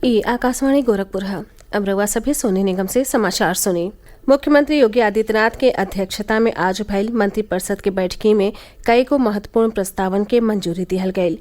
ये आकाशवाणी गोरखपुर है। अब रउआ सभी सोने निगम से समाचार सुनी। मुख्यमंत्री योगी आदित्यनाथ के अध्यक्षता में आज भइल मंत्रिपरिषद के बैठकी में कई को महत्वपूर्ण प्रस्तावन के मंजूरी दिहल गयी।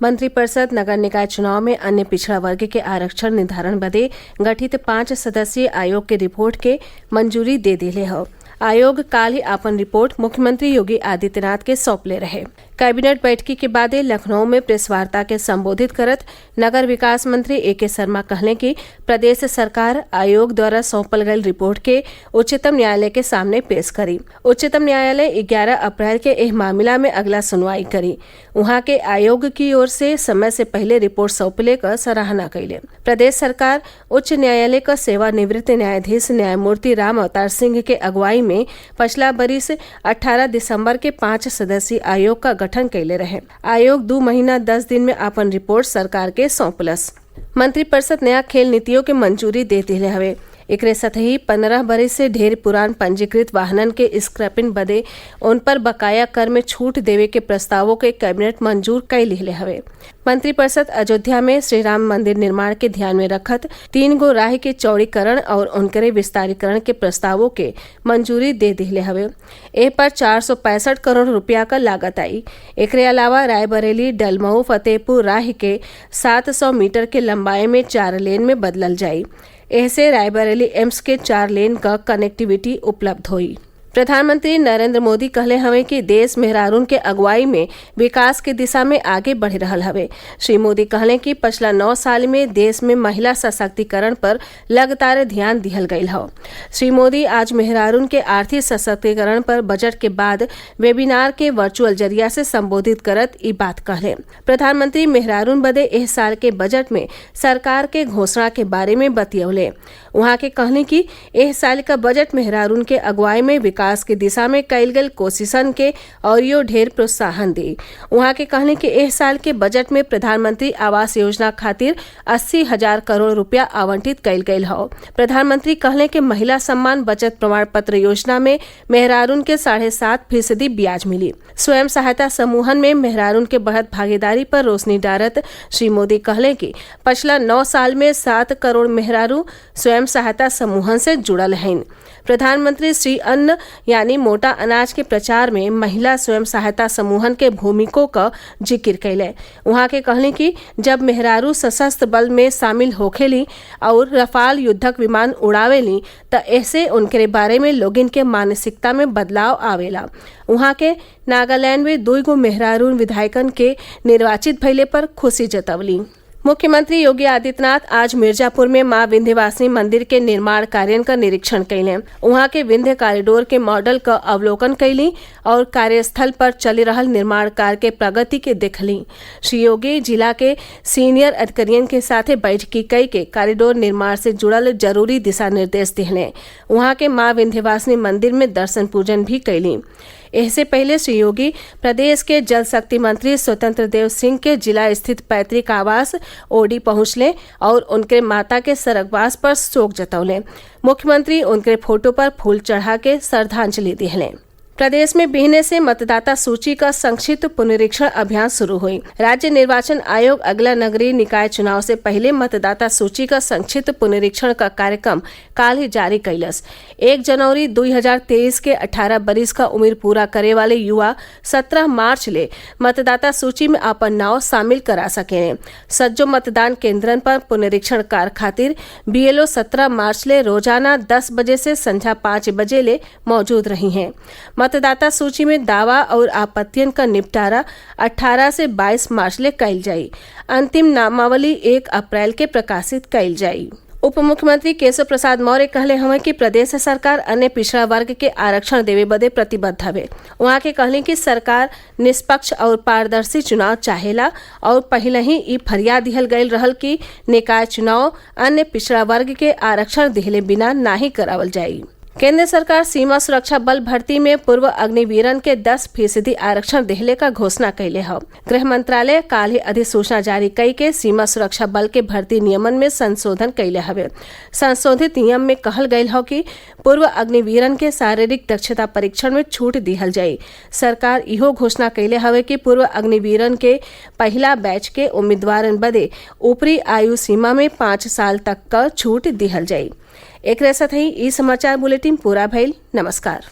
मंत्रिपरिषद नगर निकाय चुनाव में अन्य पिछड़ा वर्ग के आरक्षण निर्धारण बदे गठित 5 सदस्यीय आयोग के रिपोर्ट के मंजूरी दे दिले हौ। आयोग काल ही आपन रिपोर्ट मुख्यमंत्री योगी आदित्यनाथ के सौंपले रहे। कैबिनेट बैठकी के बाद लखनऊ में प्रेस वार्ता के संबोधित करत नगर विकास मंत्री ए.के. शर्मा कहले कि प्रदेश सरकार आयोग द्वारा सौंपल गई रिपोर्ट के उच्चतम न्यायालय के सामने पेश करी। उच्चतम न्यायालय 11 अप्रैल के एह मामला में अगला सुनवाई करी। वहां के आयोग की ओर से समय से पहले रिपोर्ट सौंपले का सराहना कैले। प्रदेश सरकार उच्च न्यायालय का सेवानिवृत्त न्यायाधीश न्यायमूर्ति राम अवतार सिंह के अगुवाई में पिछला बरिस 18 दिसंबर के 5 सदस्यीय आयोग का गठन कैले रहे। आयोग 2 महीना 10 दिन में अपन रिपोर्ट सरकार के सौंपलस। मंत्रिपरिषद नया खेल नीतियों के मंजूरी दे दिले हवे। एकरे सतही 15 बरिस से ढेर पुरान पंजीकृत वाहनन के स्क्रैपिंग बदे उन पर बकाया कर में छूट देवे के प्रस्तावों के कैबिनेट मंजूर कई लिहले हवे। मंत्रिपरिषद अयोध्या में श्री राम मंदिर निर्माण के ध्यान में रखत 3 गो राह के चौड़ीकरण और उनकरे विस्तारीकरण के प्रस्तावों के मंजूरी दे दिले हवे। ए पर 465 करोड़ रुपया का लागत आई। एकरे अलावा रायबरेली डलमऊ फतेहपुर राह के 700 मीटर के लंबाई में 4 लेन में बदलल जाई। ऐसे रायबरेली एम्स के 4 लेन का कनेक्टिविटी उपलब्ध हुई। प्रधानमंत्री नरेंद्र मोदी कहले हवे कि देश मेहरारून के अगुवाई में विकास के दिशा में आगे बढ़ रहल हवे। श्री मोदी कहले कि पिछला 9 साल में देश में महिला सशक्तिकरण पर लगातार ध्यान दिहल गयल हौ। श्री मोदी आज मेहरारून के आर्थिक सशक्तिकरण पर बजट के बाद वेबिनार के वर्चुअल जरिया से संबोधित करत ई बात कहले। प्रधानमंत्री मेहरारून बदे एह साल के बजट में सरकार के घोषणा के बारे में बतियौले। वहां के कहले कि एह साल का बजट मेहरारून के अगुवाई में विकास की दिशा में कईल गई कोशिशन के और यो ढेर प्रोत्साहन दी। वहां के कहने कि एह साल के बजट में प्रधानमंत्री आवास योजना खातिर 80,000 करोड़ रुपया आवंटित कईल गईल हौ। प्रधानमंत्री कहले कि महिला सम्मान बचत प्रमाण पत्र योजना में मेहरारून के 7.5% ब्याज मिली। स्वयं सहायता समूहन में मेहरारून के बढ़त भागीदारी पर रोशनी डारत श्री मोदी कहले कि पिछला 9 साल में 7 करोड़ मेहरारू स्वयं सहायता समूहन से जुड़ल हैं। प्रधानमंत्री श्री अन्न यानी मोटा अनाज के प्रचार में महिला स्वयं सहायता समूहन के भूमिकों का जिक्र कैले। वहां के कहले कि जब मेहरारू सशस्त्र बल में शामिल होखेली और रफाल युद्धक विमान उड़ावेली त ऐसे उनके बारे में लोगिन के मानसिकता में बदलाव आवेला। वहां के नागालैंड में 2 गो मेहरारू विधायकन के निर्वाचित भइले पर खुशी जतवली। मुख्यमंत्री योगी आदित्यनाथ आज मिर्जापुर में मां विंध्यवासिनी मंदिर के निर्माण कार्य का निरीक्षण कैले। वहां के विंध्य कॉरिडोर के मॉडल का अवलोकन कैली और कार्यस्थल पर चल रहल निर्माण कार्य के प्रगति के देखली। श्री योगी जिला के सीनियर अधिकारियों के साथ बैठकी कई के कॉरिडोर निर्माण से जुड़ल जरूरी दिशा निर्देश दिहले। वहां के मां विंध्यवासिनी मंदिर में दर्शन पूजन भी कैली। इससे पहले श्री योगी प्रदेश के जल शक्ति मंत्री स्वतंत्र देव सिंह के जिला स्थित पैतृक आवास ओडी पहुंचले और उनके माता के स्वर्गवास पर शोक जतौले। मुख्यमंत्री उनके फोटो पर फूल चढ़ा के श्रद्धांजलि दिहले। प्रदेश में बिहने से मतदाता सूची का संक्षिप्त पुनरीक्षण अभियान शुरू हुई। राज्य निर्वाचन आयोग अगला नगरीय निकाय चुनाव से पहले मतदाता सूची का संक्षिप्त पुनरीक्षण का कार्यक्रम काल ही जारी कैलस। 1 जनवरी 2023 के 18 बरिस का उम्र पूरा करे वाले युवा 17 मार्च ले मतदाता सूची में अपन नाव शामिल करा सके। सज्जो मतदान केंद्रन पर पुनरीक्षण कार्य खातिर BLO 17 मार्च ले रोजाना 10 बजे से संध्या 5 बजे ले मौजूद रही हैं। मतदाता सूची में दावा और आपत्तियन का निपटारा 18 से 22 मार्च ले कैल जाई। अंतिम नामावली 1 अप्रैल के प्रकाशित कैल जाई। उप मुख्यमंत्री केशव प्रसाद मौर्य कहले हवे कि प्रदेश सरकार अन्य पिछड़ा वर्ग के आरक्षण देवे बदे प्रतिबद्ध हवे। वहां के कहले कि सरकार निष्पक्ष और पारदर्शी चुनाव चाहेला और पहले ही ई फरियाद दिहल गयल रहल कि निकाय चुनाव अन्य पिछड़ा वर्ग के आरक्षण दिहले बिना नाही करावल जाई। केंद्र सरकार सीमा सुरक्षा बल भर्ती में पूर्व अग्निवीरन के 10% आरक्षण देहले का घोषणा कैले है। गृह मंत्रालय काल ही अधिसूचना जारी कई के सीमा सुरक्षा बल के भर्ती नियमन में संशोधन कैले हवे। संशोधित नियम में कहल गयल हो कि पूर्व अग्निवीरन के शारीरिक दक्षता परीक्षण में छूट दिहल जाये। सरकार इहो घोषणा कैले हवे कि पूर्व अग्निवीरन के पहला बैच के उम्मीदवारन बदे ऊपरी आयु सीमा में 5 साल तक का छूट दिहल जाये। एक साथ ही ई समाचार बुलेटिन पूरा भइल। नमस्कार।